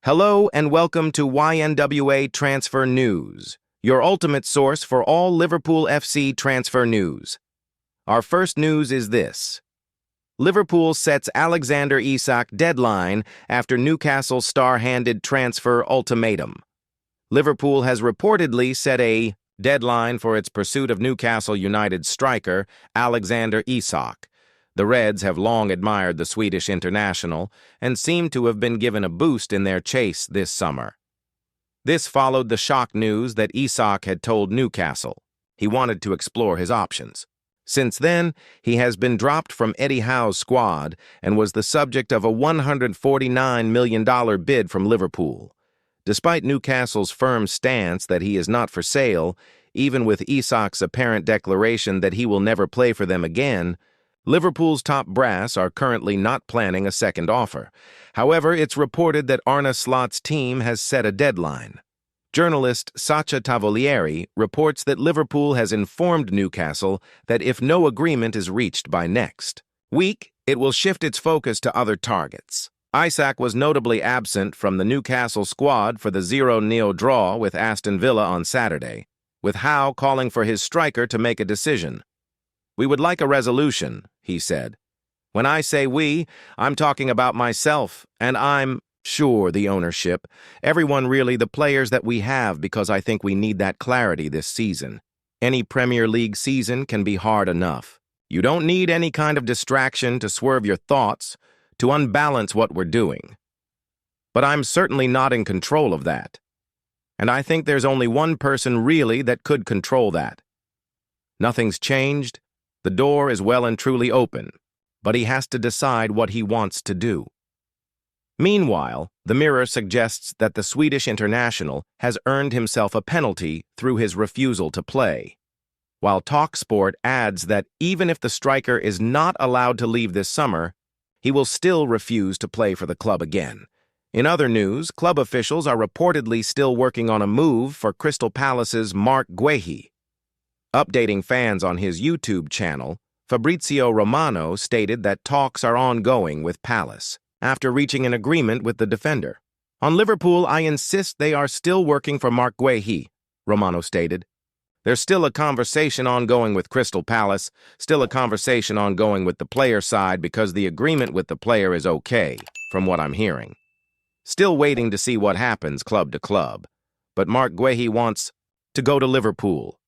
Hello and welcome to YNWA Transfer News, your ultimate source for all Liverpool FC transfer news. Our first news is this. Liverpool sets Alexander Isak deadline after Newcastle star-handed transfer ultimatum. Liverpool has reportedly set a deadline for its pursuit of Newcastle United striker Alexander Isak. The Reds have long admired the Swedish international and seem to have been given a boost in their chase this summer. This followed the shock news that Isak had told Newcastle he wanted to explore his options. Since then, he has been dropped from Eddie Howe's squad and was the subject of a $149 million bid from Liverpool. Despite Newcastle's firm stance that he is not for sale, even with Isak's apparent declaration that he will never play for them again, Liverpool's top brass are currently not planning a second offer. However, it's reported that Arne Slot's team has set a deadline. Journalist Sacha Tavolieri reports that Liverpool has informed Newcastle that if no agreement is reached by next week, it will shift its focus to other targets. Isak was notably absent from the Newcastle squad for the 0-0 draw with Aston Villa on Saturday, with Howe calling for his striker to make a decision. "We would like a resolution," he said. "When I say we, I'm talking about myself, and I'm sure the ownership, everyone really, the players that we have, because I think we need that clarity this season. Any Premier League season can be hard enough. You don't need any kind of distraction to swerve your thoughts, to unbalance what we're doing. But I'm certainly not in control of that. And I think there's only one person really that could control that. Nothing's changed. The door is well and truly open, but he has to decide what he wants to do." Meanwhile, the Mirror suggests that the Swedish international has earned himself a penalty through his refusal to play, while TalkSport adds that even if the striker is not allowed to leave this summer, he will still refuse to play for the club again. In other news, club officials are reportedly still working on a move for Crystal Palace's Marc Guehi. Updating fans on his YouTube channel, Fabrizio Romano stated that talks are ongoing with Palace after reaching an agreement with the defender. "On Liverpool, I insist they are still working for Marc Guehi," Romano stated. "There's still a conversation ongoing with Crystal Palace, still a conversation ongoing with the player side because the agreement with the player is okay, from what I'm hearing. Still waiting to see what happens club to club. But Marc Guehi wants to go to Liverpool.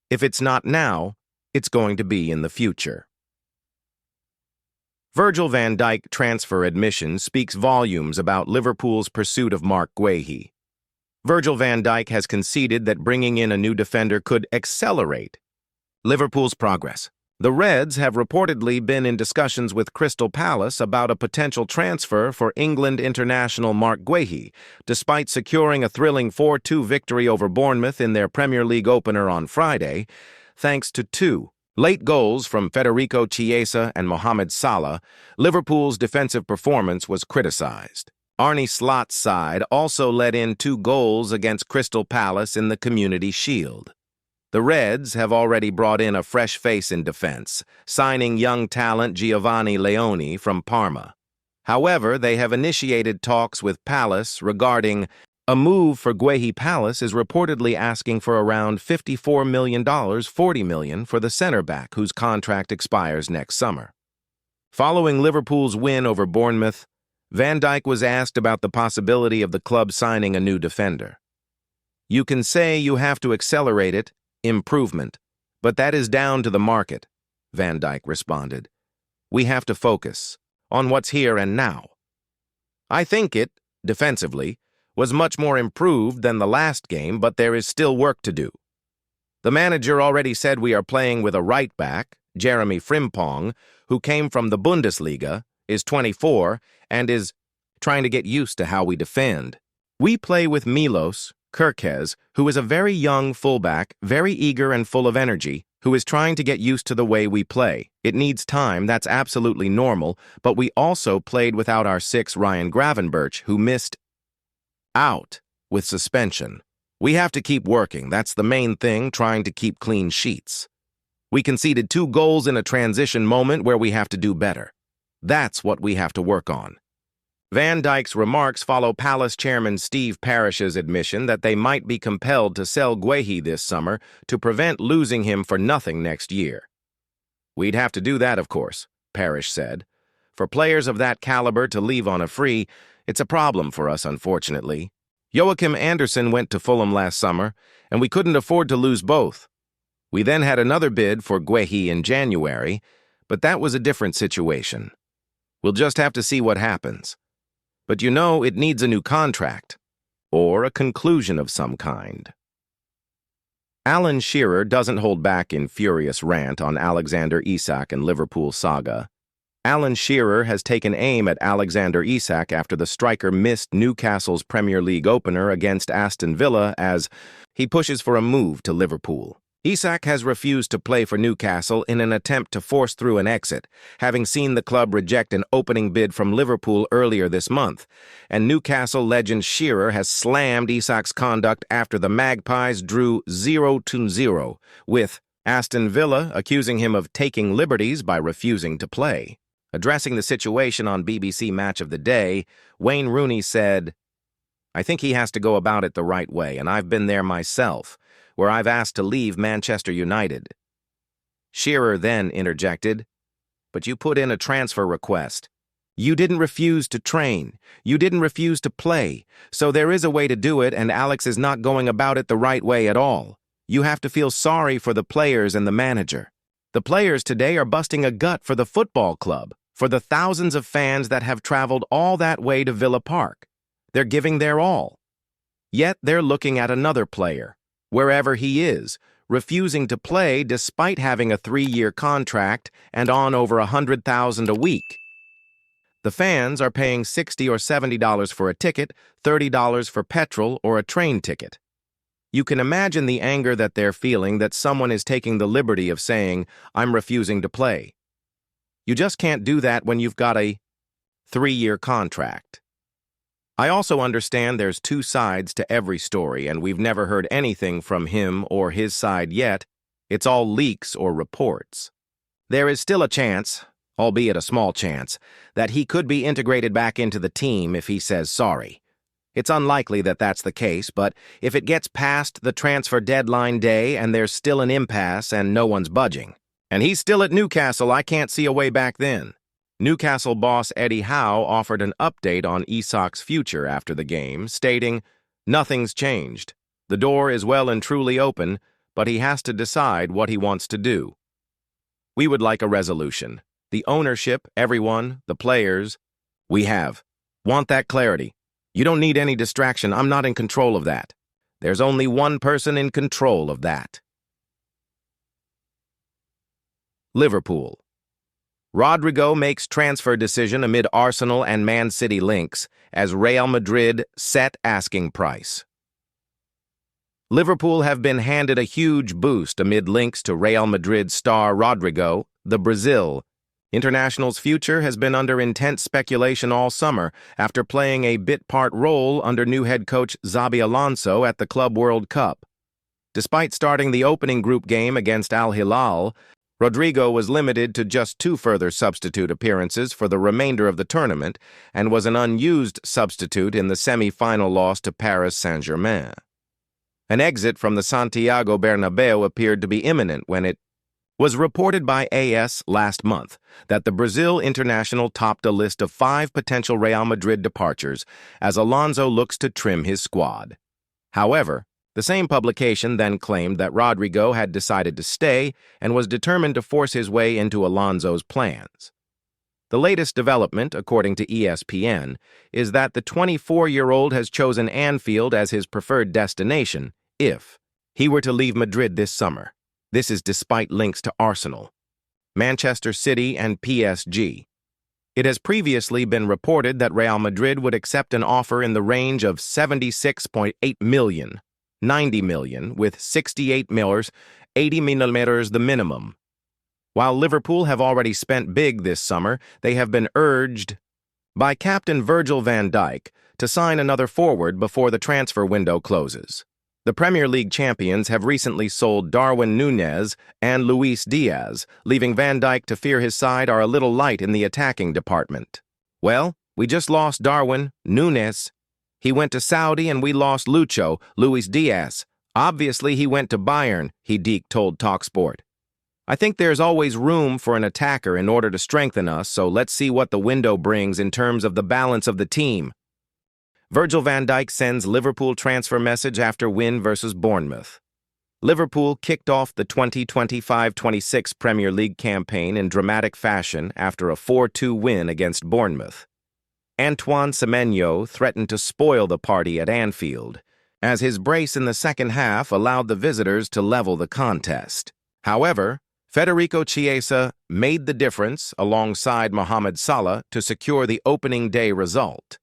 If it's not now, it's going to be in the future." Virgil van Dijk transfer admission speaks volumes about Liverpool's pursuit of Marc Guehi. Virgil van Dijk has conceded that bringing in a new defender could accelerate Liverpool's progress. The Reds have reportedly been in discussions with Crystal Palace about a potential transfer for England international Marc Guehi, despite securing a thrilling 4-2 victory over Bournemouth in their Premier League opener on Friday. Thanks to two late goals from Federico Chiesa and Mohamed Salah, Liverpool's defensive performance was criticized. Arne Slot's side also let in 2 goals against Crystal Palace in the Community Shield. The Reds have already brought in a fresh face in defense, signing young talent Giovanni Leone from Parma. However, they have initiated talks with Palace regarding a move for Guehi. Palace is reportedly asking for around $54 million, $40 million for the center-back whose contract expires next summer. Following Liverpool's win over Bournemouth, Van Dijk was asked about the possibility of the club signing a new defender. "You can say you have to accelerate it, improvement, but that is down to the market," Van Dijk responded. "We have to focus on what's here and now. I think it, defensively, was much more improved than the last game, but there is still work to do. The manager already said we are playing with a right back, Jeremy Frimpong, who came from the Bundesliga, is 24, and is trying to get used to how we defend. We play with Milos Kerkez, who is a very young fullback, very eager and full of energy, who is trying to get used to the way we play. It needs time, that's absolutely normal, but we also played without our 6 Ryan Gravenberch, who missed out with suspension. We have to keep working, that's the main thing, trying to keep clean sheets. We conceded 2 goals in a transition moment where we have to do better. That's what we have to work on. Van Dijk's remarks follow Palace chairman Steve Parish's admission that they might be compelled to sell Guehi this summer to prevent losing him for nothing next year. "We'd have to do that, of course," Parish said. "For players of that caliber to leave on a free, it's a problem for us, unfortunately. Joachim Andersen went to Fulham last summer, and we couldn't afford to lose both. We then had another bid for Guehi in January, but that was a different situation. We'll just have to see what happens. But you know it needs a new contract, or a conclusion of some kind." Alan Shearer doesn't hold back in furious rant on Alexander Isak and Liverpool saga. Alan Shearer has taken aim at Alexander Isak after the striker missed Newcastle's Premier League opener against Aston Villa as he pushes for a move to Liverpool. Isak has refused to play for Newcastle in an attempt to force through an exit, having seen the club reject an opening bid from Liverpool earlier this month, and Newcastle legend Shearer has slammed Isak's conduct after the Magpies drew 0-0, with Aston Villa accusing him of taking liberties by refusing to play. Addressing the situation on BBC Match of the Day, Wayne Rooney said, "I think he has to go about it the right way, and I've been there myself, where I've asked to leave Manchester United." Shearer then interjected, "But you put in a transfer request. You didn't refuse to train. You didn't refuse to play. So there is a way to do it, and Alex is not going about it the right way at all. You have to feel sorry for the players and the manager. The players today are busting a gut for the football club, for the thousands of fans that have traveled all that way to Villa Park. They're giving their all. Yet they're looking at another player, wherever he is, refusing to play despite having a 3-year contract and on over $100,000 a week. The fans are paying $60 or $70 for a ticket, $30 for petrol or a train ticket. You can imagine the anger that they're feeling that someone is taking the liberty of saying, 'I'm refusing to play.' You just can't do that when you've got a 3-year contract." I also understand there's two sides to every story, and we've never heard anything from him or his side yet. It's all leaks or reports. There is still a chance, albeit a small chance, that he could be integrated back into the team if he says sorry. It's unlikely that that's the case, but if it gets past the transfer deadline day and there's still an impasse and no one's budging, and he's still at Newcastle, I can't see a way back then. Newcastle boss Eddie Howe offered an update on Isak's future after the game, stating, "Nothing's changed. The door is well and truly open, but he has to decide what he wants to do. We would like a resolution. The ownership, everyone, the players, want that clarity. You don't need any distraction. I'm not in control of that. There's only one person in control of that." Liverpool. Rodrygo makes transfer decision amid Arsenal and Man City links as Real Madrid set asking price. Liverpool have been handed a huge boost amid links to Real Madrid star Rodrygo, the Brazil. International's future has been under intense speculation all summer after playing a bit-part role under new head coach Xabi Alonso at the Club World Cup. Despite starting the opening group game against Al Hilal, Rodrygo was limited to just 2 further substitute appearances for the remainder of the tournament and was an unused substitute in the semi-final loss to Paris Saint-Germain. An exit from the Santiago Bernabeu appeared to be imminent when it was reported by AS last month that the Brazil international topped a list of 5 potential Real Madrid departures as Alonso looks to trim his squad. However, the same publication then claimed that Rodrygo had decided to stay and was determined to force his way into Alonso's plans. The latest development, according to ESPN, is that the 24-year-old has chosen Anfield as his preferred destination if he were to leave Madrid this summer. This is despite links to Arsenal, Manchester City, and PSG. It has previously been reported that Real Madrid would accept an offer in the range of $76.8 million, $90 million, with $68 million, $80 million the minimum. While Liverpool have already spent big this summer, they have been urged by captain Virgil van Dijk to sign another forward before the transfer window closes. The Premier League champions have recently sold Darwin Núñez and Luis Diaz, leaving Van Dijk to fear his side are a little light in the attacking department. Well, We just lost Darwin Núñez. He went to Saudi and we lost Luis Diaz. Obviously, he went to Bayern, Dijk told TalkSport. I think there's always room for an attacker in order to strengthen us, so let's see what the window brings in terms of the balance of the team. Virgil van Dijk sends Liverpool transfer message after win versus Bournemouth. Liverpool kicked off the 2025-26 Premier League campaign in dramatic fashion after a 4-2 win against Bournemouth. Antoine Semenyo threatened to spoil the party at Anfield, as his brace in the second half allowed the visitors to level the contest. However, Federico Chiesa made the difference alongside Mohamed Salah to secure the opening day result.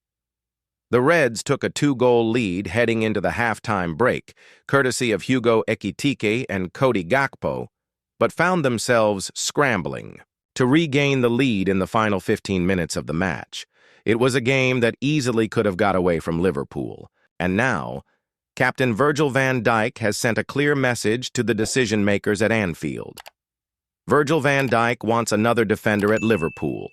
The Reds took a 2-goal lead heading into the halftime break, courtesy of Hugo Ekitike and Cody Gakpo, but found themselves scrambling to regain the lead in the final 15 minutes of the match. It was a game that easily could have got away from Liverpool, and now, Captain Virgil van Dijk has sent a clear message to the decision-makers at Anfield. Virgil van Dijk wants another defender at Liverpool.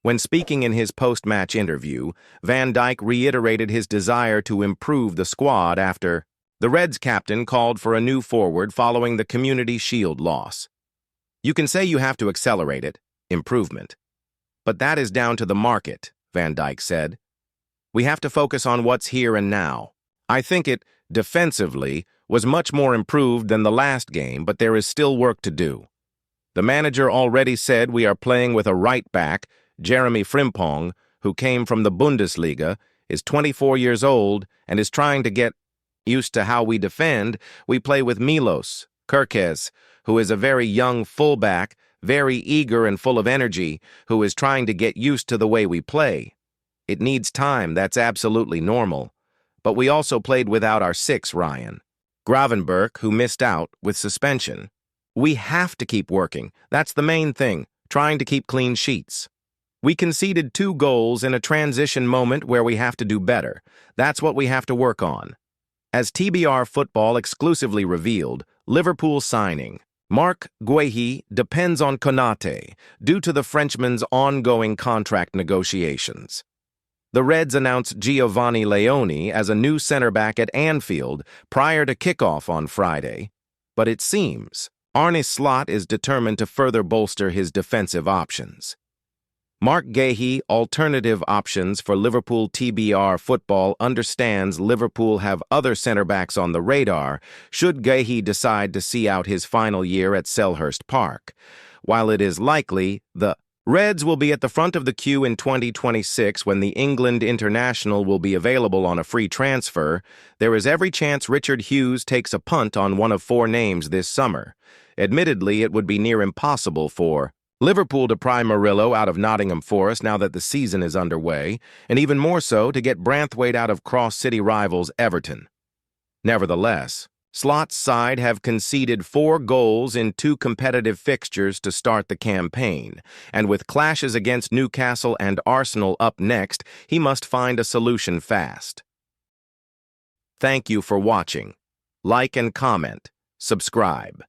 When speaking in his post-match interview, Van Dijk reiterated his desire to improve the squad after the Reds captain called for a new forward following the Community Shield loss. You can say you have to accelerate it, improvement. But that is down to the market, Van Dijk said. We have to focus on what's here and now. I think it, defensively, was much more improved than the last game, but there is still work to do. The manager already said we are playing with a right back, Jeremy Frimpong, who came from the Bundesliga, is 24 years old, and is trying to get used to how we defend. We play with Milos Kerkez, who is a very young fullback, very eager and full of energy, who is trying to get used to the way we play. It needs time, that's absolutely normal. But we also played without our 6, Ryan Gravenberch, who missed out with suspension. We have to keep working. That's the main thing, trying to keep clean sheets. We conceded 2 goals in a transition moment where we have to do better. That's what we have to work on. As TBR Football exclusively revealed, Liverpool signing Marc Guehi depends on Konate due to the Frenchman's ongoing contract negotiations. The Reds announced Giovanni Leone as a new center-back at Anfield prior to kickoff on Friday, but it seems Arne Slot is determined to further bolster his defensive options. Marc Guehi, alternative options for Liverpool TBR Football, understands Liverpool have other center-backs on the radar should Guehi decide to see out his final year at Selhurst Park. While it is likely the Reds will be at the front of the queue in 2026 when the England international will be available on a free transfer, there is every chance Richard Hughes takes a punt on one of 4 names this summer. Admittedly, it would be near impossible for Liverpool to pry Murillo out of Nottingham Forest now that the season is underway, and even more so to get Branthwaite out of cross-city rivals Everton. Nevertheless, Slot's side have conceded 4 goals in 2 competitive fixtures to start the campaign, and with clashes against Newcastle and Arsenal up next, he must find a solution fast. Thank you for watching. Like and comment. Subscribe.